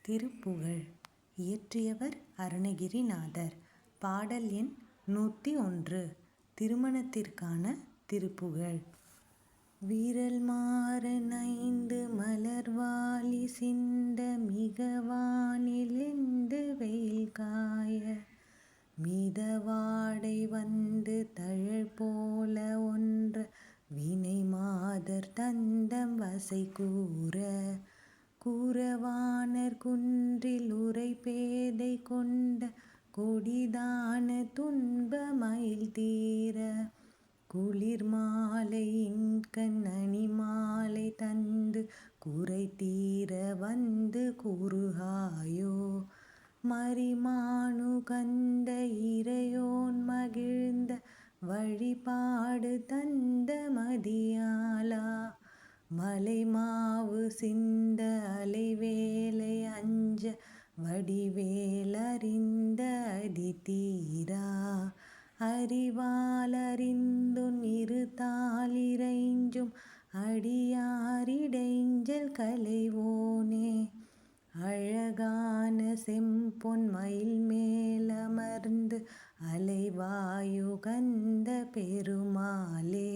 திருப்புகழ். இயற்றியவர் அருணகிரிநாதர். பாடல் எண் 101. திருமணத்திற்கான திருப்புகழ். விரல் மாறன் 5 மலர்வாழி சிந்த மிகவானில் எந்து வெயில் காய மிதவாடை வந்து தழல் போல ஒன்ற வினை மாதர் தந்தம் வசை கூறவாணர் குன்றில் உறைபேதை கொண்ட கொடிதான துன்ப மயில் தீர குளிர் மாலை இன்கண் அணிமாலை தந்து குறை தீர வந்து குறுகாயோ மறிமானு கந்த இறையோன் மகிழ்ந்த வழிபாடு தந்த மதியாளா மலைமாவு சிந்த அலைவேலை அஞ்ச வடிவேல் அறிந்த அதிதீரா அறிவால் அறிந்துன் இருதால் இறைஞ்சும் அடியாரிடைஞ்சல் களைவோனே அழகான செம்பொன் மயில் மேலமர்ந்து அலைவாயு கந்த பெருமாளே.